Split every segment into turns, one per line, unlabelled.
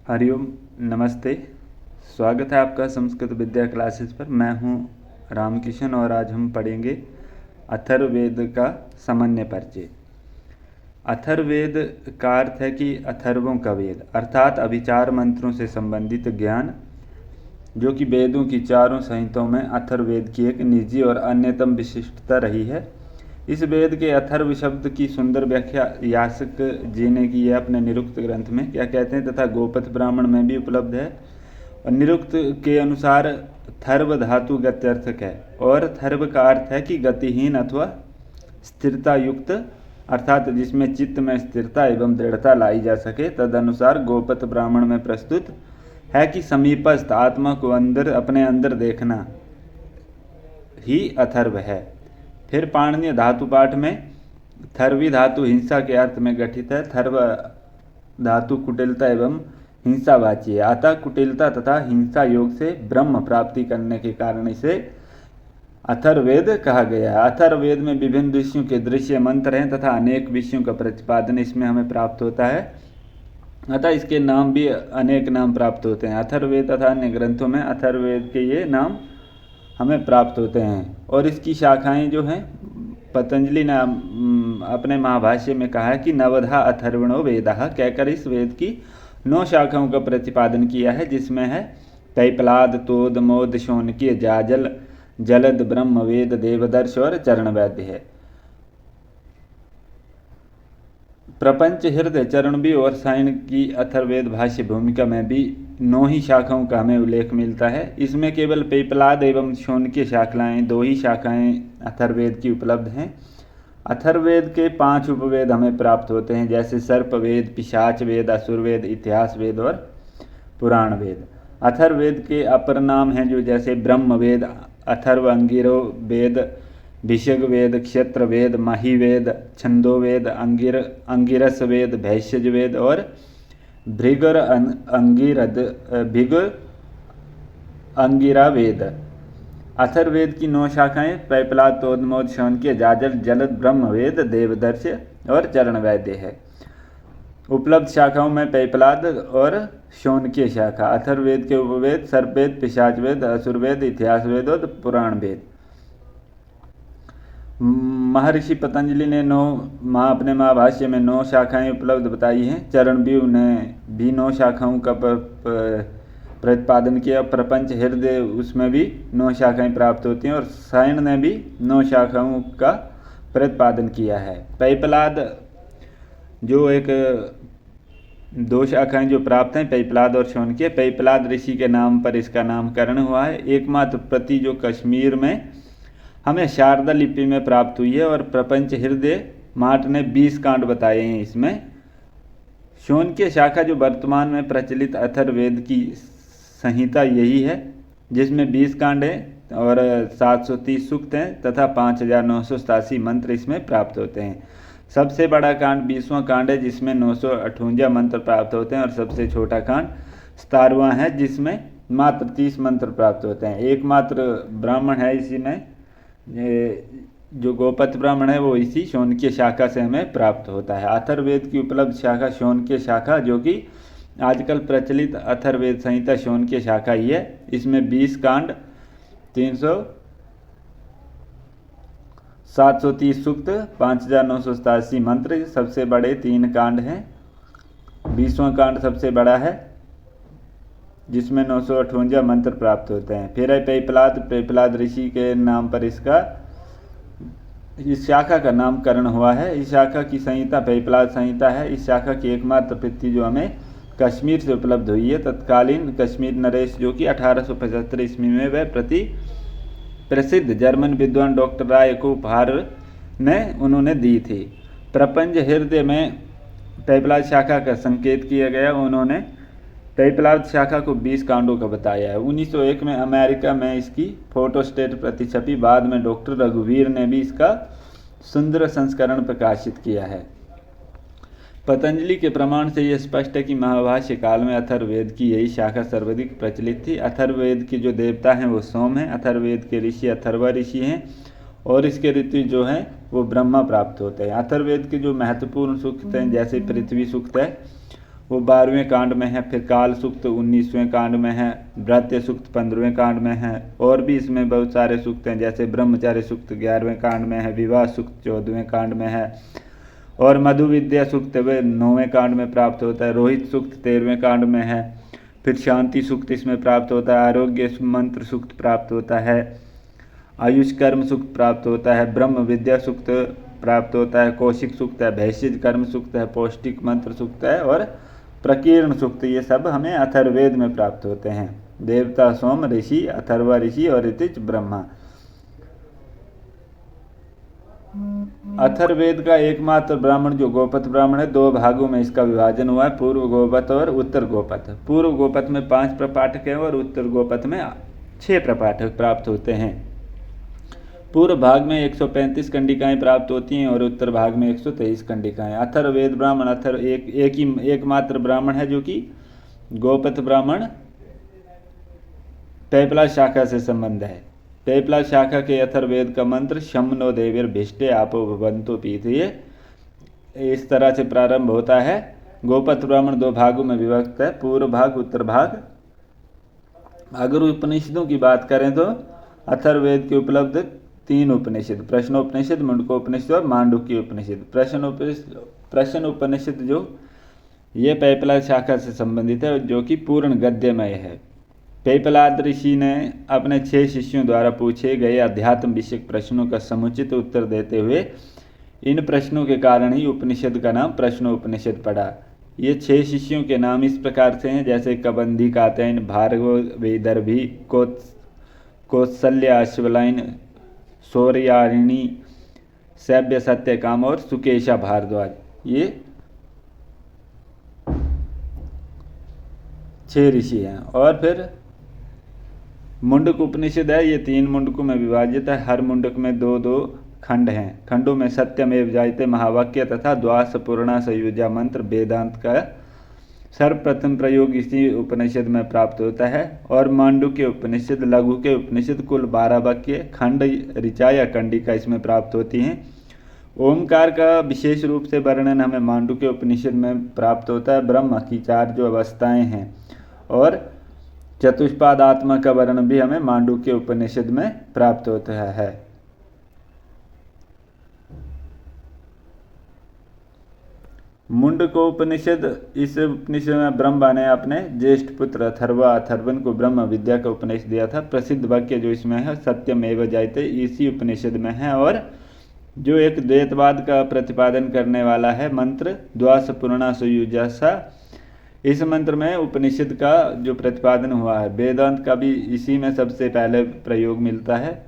हरिओम। नमस्ते। स्वागत है आपका संस्कृत विद्या क्लासेस पर। मैं हूं रामकिशन और आज हम पढ़ेंगे अथर्ववेद का सामान्य परिचय। अथर्ववेद का अर्थ है कि अथर्वों का वेद, अर्थात अभिचार मंत्रों से संबंधित ज्ञान, जो कि वेदों की चारों संहिताओं में अथर्ववेद की एक निजी और अन्यतम विशिष्टता रही है। इस वेद के अथर्व शब्द की सुंदर व्याख्या यास्क जी ने की है अपने निरुक्त ग्रंथ में। क्या कहते हैं, तथा गोपथ ब्राह्मण में भी उपलब्ध है। और निरुक्त के अनुसार थर्व धातु गत्यर्थक है और थर्व का अर्थ है कि गतिहीन अथवा स्थिरता युक्त, अर्थात जिसमें चित्त में स्थिरता एवं दृढ़ता लाई जा सके। तदनुसार गोपथ ब्राह्मण में प्रस्तुत है कि समीपस्थ आत्मा को अपने अंदर देखना ही अथर्व है। फिर पाणिनीय धातु पाठ में थर्वी धातु हिंसा के अर्थ में गठित है। थर्व धातु कुटिलता एवं हिंसावाची है। अतः कुटिलता तथा हिंसा योग से ब्रह्म प्राप्ति करने के कारण इसे अथर्ववेद कहा गया है। अथर्ववेद में विभिन्न ऋषियों के दृश्य मंत्र हैं तथा अनेक विषयों का प्रतिपादन इसमें हमें प्राप्त होता है। अतः इसके नाम भी अनेक नाम प्राप्त होते हैं। अथर्ववेद तथा अन्य ग्रंथों में अथर्ववेद के ये नाम हमें प्राप्त होते हैं। और इसकी शाखाएं जो हैं, पतंजलि ने अपने महाभाष्य में कहा है कि नवधा अथर्वणो वेदः कहकर इस वेद की 9 शाखाओं का प्रतिपादन किया है, जिसमें है पैपलाद, तोद, मोद, शौनकीय, जाजल, जलद, ब्रह्मवेद, देवदर्श और चरणवैद्य है। प्रपंच, हृदय, चरणबी और सायण की अथर्ववेद भाष्य भूमिका में भी 9 ही शाखाओं का हमें उल्लेख मिलता है। इसमें केवल पेपलाद एवं शौनकीय शाखाएं 2 ही शाखाएं अथर्ववेद की उपलब्ध हैं। अथर्ववेद के 5 उपवेद हमें प्राप्त होते हैं, जैसे सर्पवेद, पिशाच वेद, असुरवेद, इतिहास वेद और पुराण वेद। अथर्ववेद के अपर नाम हैं जो जैसे ब्रह्मवेद, अथर्व अंगिरो वेद, भिषग वेद, क्षत्र वेद, महिवेद, छंदोवेद, अंगिरस वेद, भैषज वेद और भृगर अंगिरा वेद। अथर्ववेद की 9 शाखाएं पैपलाद, तोदमोद, शौनकीय, जाजल, जलद, ब्रह्मवेद, देवदर्श और चरणवैद्य है। उपलब्ध शाखाओं में पैपलाद और शौनकीय शाखा। अथर्ववेद के उपवेद सर्पवेद, पिशाचवेद, असुरवेद, इतिहास वेद और पुराण वेद। महर्षि पतंजलि ने अपने महाभाष्य में 9 शाखाएं उपलब्ध बताई हैं। चरणव्यूह ने भी 9 शाखाओं का प्रतिपादन किया। प्रपंच, हृदय, उसमें भी 9 शाखाएं प्राप्त होती हैं और सायण ने भी 9 शाखाओं का प्रतिपादन किया है। पैपलाद जो 2 शाखाएं जो प्राप्त हैं, पैपलाद और शौनकीय। पैपलाद ऋषि के नाम पर इसका नामकरण हुआ है। एकमात्र प्रति जो कश्मीर में हमें शारदा लिपि में प्राप्त हुई है। और प्रपंच हृदय माट ने 20 कांड बताए हैं इसमें। शौनकीय शाखा जो वर्तमान में प्रचलित अथर्ववेद की संहिता यही है, जिसमें 20 कांड हैं और 730 सूक्त हैं तथा 5987 मंत्र इसमें प्राप्त होते हैं। सबसे बड़ा कांड 20वां कांड है, जिसमें 958 मंत्र प्राप्त होते हैं और सबसे छोटा कांड 17वां है, जिसमें मात्र 30 मंत्र प्राप्त होते हैं। एकमात्र ब्राह्मण है इसी में, जो गोपथ ब्राह्मण है, वो इसी शौनकीय शाखा से हमें प्राप्त होता है। अथर्ववेद की उपलब्ध शाखा शौनकीय शाखा, जो कि आजकल प्रचलित अथर्ववेद संहिता शौनकीय शाखा ही है। इसमें 20 कांड, 730 सूक्त, 5987 मंत्र सबसे बड़े 3 कांड हैं। 20वां कांड सबसे बड़ा है, जिसमें 958 मंत्र प्राप्त होते हैं। फिर है पैपलाद ऋषि के नाम पर इस शाखा का नामकरण हुआ है। इस शाखा की संहिता पैपलाद संहिता है। इस शाखा की एकमात्र प्रति जो हमें कश्मीर से उपलब्ध हुई है। तत्कालीन कश्मीर नरेश, जो कि 1875 ईस्वी में वह प्रति प्रसिद्ध जर्मन विद्वान डॉक्टर राय को उपहार में उन्होंने दी थी। प्रपंच हृदय में पैपलाद शाखा का संकेत किया गया। उन्होंने पैपलाद शाखा को 20 कांडों का बताया है। 1901 में अमेरिका में इसकी फोटोस्टेट प्रति छपी। बाद में डॉक्टर रघुवीर ने भी इसका सुंदर संस्करण प्रकाशित किया है। पतंजलि के प्रमाण से यह स्पष्ट है कि महाभाष्य काल में अथर्ववेद की यही शाखा सर्वाधिक प्रचलित थी। अथर्ववेद के जो देवता हैं वो सोम हैं। अथर्ववेद के ऋषि अथर्वा ऋषि हैं और इसके ऋतु जो हैं वो ब्रह्मा प्राप्त होते हैं। अथर्ववेद के जो महत्वपूर्ण सूक्त हैं, जैसे पृथ्वी सूक्त है, वो 12वें कांड में है। फिर काल सूक्त 19वें कांड में है, भृत्य सूक्त 15वें कांड में है, और भी इसमें बहुत सारे सूक्त हैं, जैसे ब्रह्मचार्य सूक्त 11वें कांड में है, विवाह सूक्त 14वें कांड में है, और मधु विद्या सूक्त वे 9वें कांड में प्राप्त होता है। रोहित सूक्त 13वें कांड में है। फिर शांति सूक्त इसमें प्राप्त होता है, आरोग्य मंत्र सूक्त प्राप्त होता है, आयुष कर्म सूक्त प्राप्त होता है, ब्रह्म विद्या सूक्त प्राप्त होता है, कौशिक सूक्त है, भैषज कर्म सूक्त है, पौष्टिक मंत्र सूक्त है, और प्रकीर्ण सूक्त। ये सब हमें अथर्ववेद में प्राप्त होते हैं। देवता सोम ऋषि, अथर्वा ऋषि और ऋतिज ब्रह्मा। अथर्ववेद का एकमात्र ब्राह्मण जो गोपथ ब्राह्मण है, 2 भागों में इसका विभाजन हुआ है, पूर्व गोपथ और उत्तर गोपथ। पूर्व गोपथ में 5 प्रपाठक हैं और उत्तर गोपथ में 6 प्रपाठक प्राप्त होते हैं। पूर्व भाग में 135 कंडिकाएं प्राप्त होती हैं और उत्तर भाग में 123 कंडिकाएं। अथर्ववेद ब्राह्मण एकमात्र ब्राह्मण है जो कि गोपथ ब्राह्मण पैपला शाखा से संबंध है। पैपला शाखा के अथर्ववेद का मंत्र शम नो देवीर्भिष्टे आपो भवन्तु पीत, ये इस तरह से प्रारंभ होता है। गोपथ ब्राह्मण 2 भागों में विभक्त है, पूर्व भाग उत्तर भाग। अगर उपनिषदों की बात करें तो अथर्ववेद के उपलब्ध 3 उपनिषद, प्रश्नोपनिषद, मुंडकोपनिषद और मांडुक्य उपनिषद। प्रश्न उपनिषद जो ये पैपला शाखा से संबंधित है, जो कि पूर्ण गद्यमय है। पैपलाद ऋषि ने अपने 6 शिष्यों द्वारा पूछे गए अध्यात्म विषयक प्रश्नों का समुचित उत्तर देते हुए इन प्रश्नों के कारण ही उपनिषद का नाम प्रश्नोपनिषद पड़ा। ये 6 शिष्यों के नाम इस प्रकार से हैं, जैसे कबंधी, कात्यायन, भार्गव, वैदर्भी, कौसल्या, अश्वलायन, सौर्यारिणी, सभ्य, सत्यकाम और सुकेशा भारद्वाज। ये 6 ऋषि हैं। और फिर मुंडक उपनिषद है, ये 3 मुंडकों में विभाजित है। हर मुंडक में 2-2 खंड हैं। खंडों में सत्यमेव जयते महावाक्य तथा द्वास पूर्णा संयुजा मंत्र वेदांत का सर्वप्रथम प्रयोग इसी उपनिषद में प्राप्त होता है। और मांडुक्य उपनिषद, लघु के उपनिषद कुल 12 वाक्य, खंड, ऋचा या कंडिका इसमें प्राप्त होती हैं। ओमकार का विशेष रूप से वर्णन हमें मांडुक्य उपनिषद में प्राप्त होता है। ब्रह्म की 4 जो अवस्थाएं हैं और चतुष्पाद आत्मा का वर्णन भी हमें मांडुक्य उपनिषद में प्राप्त होता है। मुंडको उपनिषद, इस उपनिषद में ब्रह्मा ने अपने ज्येष्ठ पुत्र अथर्वन को ब्रह्म विद्या का उपदेश दिया था। प्रसिद्ध वाक्य जो इसमें है सत्यमेव जयते, इसी उपनिषद में है। और जो एक द्वैतवाद का प्रतिपादन करने वाला है मंत्र द्वास पूर्णा सुयुजसा, इस मंत्र में उपनिषद का जो प्रतिपादन हुआ है, वेदांत का भी इसी में सबसे पहले प्रयोग मिलता है।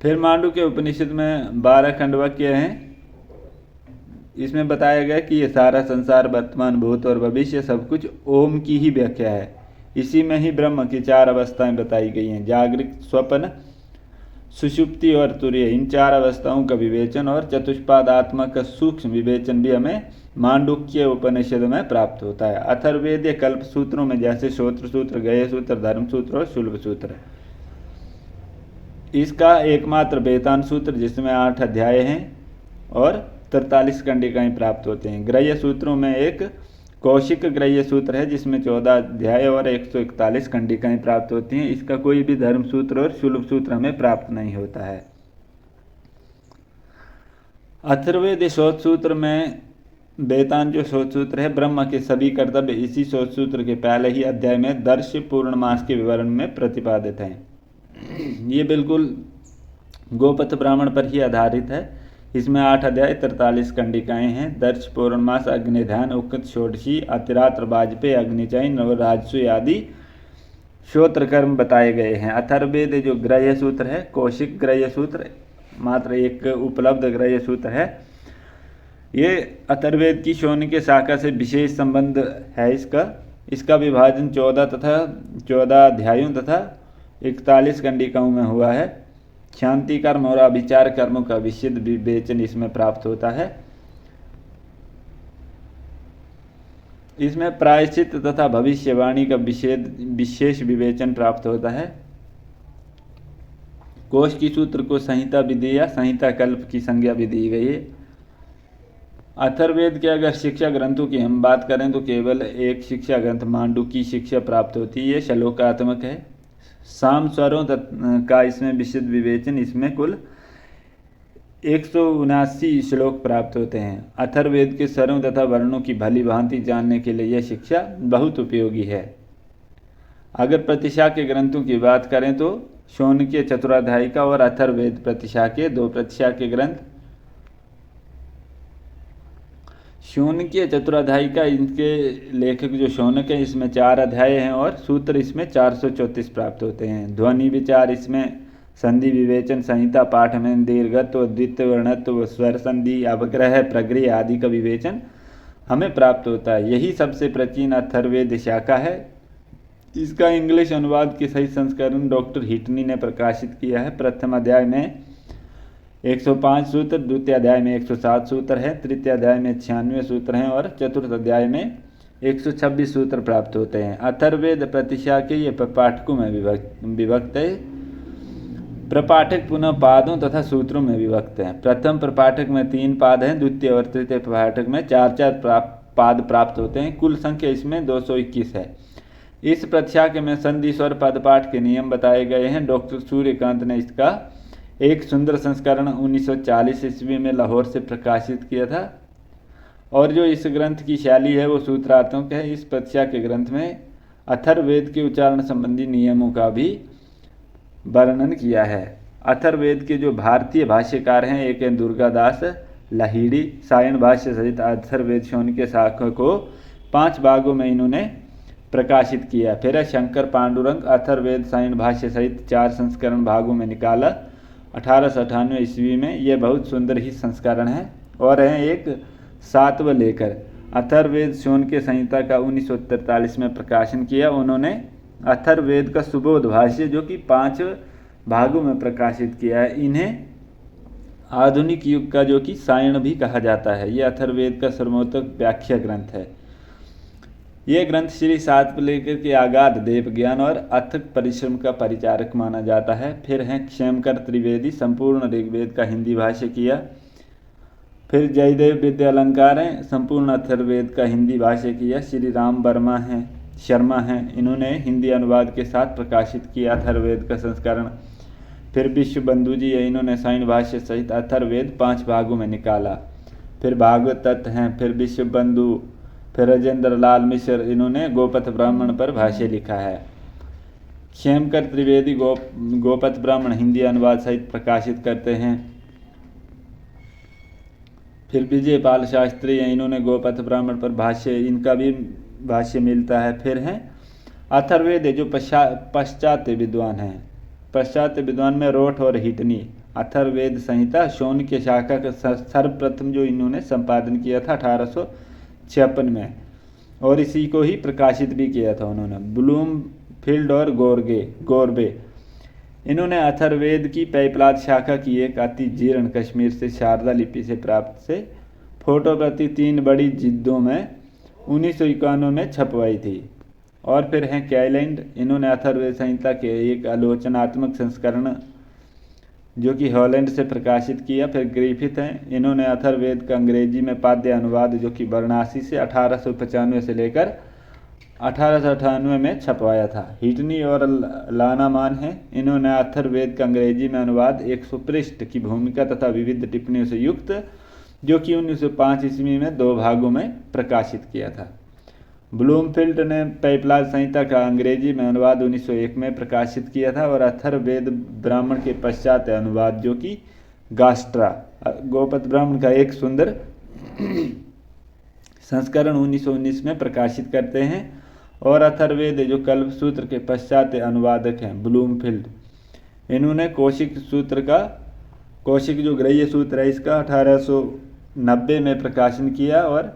फिर मांडुक्य उपनिषद में 12 खंड वाक्य हैं। इसमें बताया गया कि ये सारा संसार, वर्तमान, भूत और भविष्य सब कुछ ओम की ही व्याख्या है। इसी में ही ब्रह्म की 4 अवस्थाएं बताई गई हैं, जागृत, स्वप्न, सुषुप्ति और तुरीय। इन 4 अवस्थाओं का विवेचन और चतुष्पाद आत्मा का सूक्ष्म विवेचन भी हमें मांडुक्य उपनिषद में प्राप्त होता है। अथर्ववेदीय कल्प सूत्रों में जैसे श्रोत्र सूत्र, गय सूत्र, धर्म सूत्र और शुल्ब सूत्र। इसका एकमात्र वेदांत सूत्र जिसमें 8 अध्याय हैं और 43 कंडिकाएं प्राप्त होते हैं। ग्रह्य सूत्रों में एक कौशिक ग्रह्य सूत्र है जिसमें 14 अध्याय और 141 कंडिकाएं प्राप्त होती हैं। इसका कोई भी धर्म सूत्र और शुल्ब सूत्र हमें प्राप्त नहीं होता है। अथर्ववेद शोध सूत्र में वेदांत जो शोध सूत्र है, ब्रह्म के सभी कर्तव्य इसी शोध सूत्र के पहले ही अध्याय में दर्श पूर्णमास के विवरण में प्रतिपादित हैं। ये बिल्कुल गोपथ ब्राह्मण पर ही आधारित है। इसमें 8 अध्याय 43 कंडिकाएं हैं। दर्श, पौर्णमास, अग्निध्यान, उक्त, षोडशी, अतिरात्र, वाजपेयी, अग्निचयन और राजसूय आदि श्रोत्र कर्म बताए गए हैं। अथर्ववेद जो ग्रह्य सूत्र है, कौशिक ग्रह्य सूत्र मात्र एक उपलब्ध ग्रह्य सूत्र है। ये अथर्ववेद की शौनक शाखा से विशेष संबंध है। इसका विभाजन 14 अध्यायों तथा 41 कंडिकाओं में हुआ है। शांति कर्म और अभिचार कर्मों का विशद विवेचन इसमें प्राप्त होता है। इसमें प्रायश्चित तथा भविष्यवाणी का विशेष विवेचन प्राप्त होता है। कोश की सूत्र को संहिता भी दी या संहिता कल्प की संज्ञा भी दी गई है। अथर्ववेद के अगर शिक्षा ग्रंथों की हम बात करें तो केवल एक शिक्षा ग्रंथ मांडुक्य शिक्षा प्राप्त होती है। ये श्लोकात्मक है। साम स्वरों का इसमें विशुद्ध विवेचन, इसमें कुल 179 श्लोक प्राप्त होते हैं। अथर्ववेद के स्वरों तथा वर्णों की भली भांति जानने के लिए यह शिक्षा बहुत उपयोगी है। अगर प्रतिशा के ग्रंथों की बात करें तो शौनकीय चतुराध्यायिका और अथर्ववेद प्रतिशा के दो प्रतिशा के ग्रंथ। शौनकीय चतुराध्यायिका, इनके लेखक जो शौनक है, इसमें 4 अध्याय हैं और सूत्र इसमें 434 प्राप्त होते हैं। ध्वनि विचार इसमें संधि विवेचन, संहिता पाठ में दीर्घत्व, द्वित्व, वर्णत्व, स्वर संधि, अवग्रह, प्रगृह आदि का विवेचन हमें प्राप्त होता है। यही सबसे प्राचीन अथर्ववेद शाखा है। इसका इंग्लिश अनुवाद के सही संस्करण डॉक्टर हिटनी ने प्रकाशित किया है। प्रथम अध्याय में 105 सूत्र, द्वितीय अध्याय में 107 सूत्र है, तृतीय अध्याय में 96 सूत्र हैं और चतुर्थ अध्याय में 126 सूत्र प्राप्त होते हैं। अथर्ववेद प्रतिशा के ये प्रपाठकों में विभक्त है। प्रपाठक पुनः पादों तथा सूत्रों में विभक्त हैं। प्रथम प्रपाठक में 3 पाद हैं, द्वितीय और तृतीय प्रपाठक में 4-4 पाद प्राप्त होते हैं। कुल संख्या इसमें 221 है। इस प्रतिशा के में संधि स्वर पदपाठ के नियम बताए गए हैं। डॉक्टर सूर्यकांत ने इसका एक सुंदर संस्करण 1940 ईस्वी में लाहौर से प्रकाशित किया था। और जो इस ग्रंथ की शैली है वो सूत्रात्मक है। इस प्रतिशा के ग्रंथ में अथर्ववेद के उच्चारण संबंधी नियमों का भी वर्णन किया है। अथर्ववेद के जो भारतीय भाष्यकार हैं, एक हैं दुर्गादास लाहिड़ी। सायण भाष्य सहित अथर्ववेद शौनकीय शाखा को 5 भागों में इन्होंने प्रकाशित किया। फिर शंकर पांडुरंग अथर्ववेद सायण भाष्य सहित 4 संस्करण भागों में निकाला 1898 ईस्वी में। यह बहुत सुंदर ही संस्करण है। और है एक 7वां लेकर अथर्ववेद शौनकीय संहिता का 1943 में प्रकाशन किया। उन्होंने अथर्ववेद का सुबोध भाष्य जो कि 5 भागों में प्रकाशित किया है। इन्हें आधुनिक युग का जो कि सायण भी कहा जाता है। यह अथर्ववेद का सर्वोत्तम व्याख्या ग्रंथ है। यह ग्रंथ श्री सातपलेकर के आगाध देव ज्ञान और अथक परिश्रम का परिचारक माना जाता है। फिर हैं क्षेमकर त्रिवेदी, संपूर्ण ऋग्वेद का हिंदी भाष्य किया। फिर जयदेव विद्या अलंकार हैं, संपूर्ण अथर्ववेद का हिंदी भाष्य किया। श्री राम वर्मा हैं, शर्मा हैं, इन्होंने हिंदी अनुवाद के साथ प्रकाशित किया अथर्ववेद का संस्करण। फिर विश्व बंधु जी है, इन्होंने सायण भाष्य सहित अथर्ववेद 5 भागों में निकाला। फिर भागवत तत्व हैं, फिर विश्व बंधु, फिर राजेंद्र लाल मिश्र, इन्होंने गोपथ ब्राह्मण पर भाष्य लिखा है। क्षेमकर त्रिवेदी गोपथ ब्राह्मण हिंदी अनुवाद सहित प्रकाशित करते हैं। फिर विजय पाल शास्त्री हैं, इन्होंने गोपथ ब्राह्मण पर भाष्य, इनका भी भाष्य मिलता है। फिर हैं अथर्ववेद जो पश्चात्य विद्वान हैं। पश्चात्य विद्वान में रोठ और हिटनी। अथर्ववेद संहिता शौनकीय शाखा का सर्वप्रथम जो इन्होंने संपादन किया था 1856 में, और इसी को ही प्रकाशित भी किया था उन्होंने। ब्लूमफील्ड और गोरबे, इन्होंने अथर्ववेद की पैपलाद शाखा की एक अति जीर्ण कश्मीर से शारदा लिपि से प्राप्त से फोटो प्रति 3 बड़ी जिद्दों में 1991 में छपवाई थी। और फिर हैं कैलेंड, इन्होंने अथर्ववेद संहिता के एक आलोचनात्मक संस्करण जो कि हॉलैंड से प्रकाशित किया। फिर ग्रिफिथ हैं, इन्होंने अथर्ववेद का अंग्रेजी में पाद्य अनुवाद जो कि वाराणसी से 1895 से लेकर 1898 में छपवाया था। हिटनी और लानामान हैं, इन्होंने अथर्ववेद का अंग्रेजी में अनुवाद 100 पृष्ठ की भूमिका तथा विविध टिप्पणियों से युक्त जो कि 1905 ईस्वी में 2 भागों में प्रकाशित किया था। ब्लूमफील्ड ने पैपलाद संहिता का अंग्रेजी में अनुवाद 1901 में प्रकाशित किया था। और अथर्ववेद ब्राह्मण के पश्चात अनुवाद जो कि गास्ट्रा गोपथ ब्राह्मण का एक सुंदर संस्करण 1919 में प्रकाशित करते हैं। और अथर्ववेद जो कल्पसूत्र के पश्चात अनुवादक हैं ब्लूमफील्ड, इन्होंने कौशिक जो ग्रह्य सूत्र है इसका 1890 में प्रकाशन किया और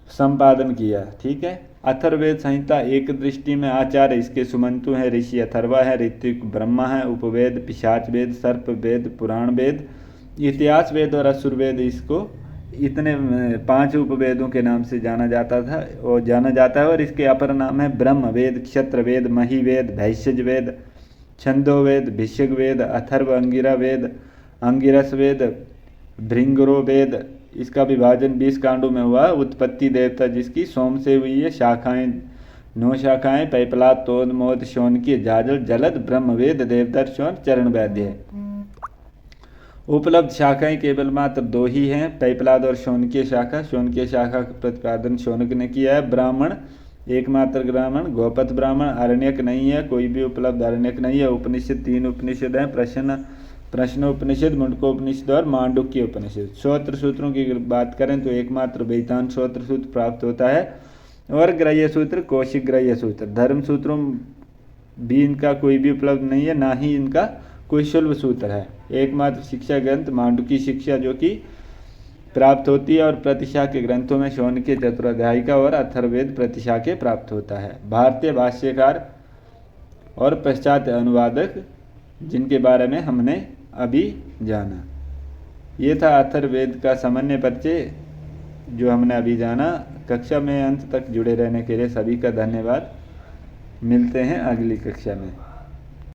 संपादन किया। ठीक है। अथर्ववेद संहिता एक दृष्टि में आचार्य इसके सुमंतु हैं, ऋषि अथर्वा है, ऋत्विक ब्रह्मा है, उपवेद पिशाच वेद, सर्प वेद, पुराण वेद, इतिहास वेद और असुरवेद, इसको इतने 5 उपवेदों के नाम से जाना जाता है। और इसके अपर नाम है ब्रह्म वेद, क्षत्र वेद, मही वेद, भैषज वेद, छंदो वेद, भिषग वेद, अथर्व अंगिरा वेद, अंगिरस वेद, भृंगरो वेद, इसका विभाजन 20 कांडों में हुआ। उत्पत्ति देवता जिसकी सोम से हुई है। शाखाएं 9 शाखाएं पैपलाद तोद मोद शौनकी जाजल जलद ब्रह्मवेद देवदर्श और चरण वैद्य है। उपलब्ध शाखाएं केवल मात्र 2 ही हैं, पैपलाद और शौनकीय शाखा। शौनकीय शाखा का प्रतिपादन शौनक ने किया है। ब्राह्मण एकमात्र ब्राह्मण गोपथ ब्राह्मण। अरण्यक नहीं है, कोई भी उपलब्ध अरण्यक नहीं है। उपनिषद 3 उपनिषद हैं, प्रश्नोपनिषद, मुंडकोपनिषद और मांडुक्य उपनिषद। श्रोत्र सूत्रों की बात करें तो एकमात्र वेदांत श्रोत्र सूत्र प्राप्त होता है और ग्राह्य सूत्र कौशिक ग्राह्य सूत्र। धर्म सूत्रों भी इनका कोई भी उपलब्ध नहीं है, ना ही इनका कोई शुल्भ सूत्र है। एकमात्र शिक्षा ग्रंथ मांडुकी शिक्षा जो कि प्राप्त होती है और प्रतिशा के ग्रंथों में शौनकीय चतुराध्यायिका और अथर्ववेद प्रतिशा प्राप्त होता है। भारतीय भाष्यकार और पश्चात अनुवादक जिनके बारे में हमने अभी जाना। ये था अथर्ववेद का सामान्य परिचय जो हमने अभी जाना। कक्षा में अंत तक जुड़े रहने के लिए सभी का धन्यवाद। मिलते हैं अगली कक्षा में।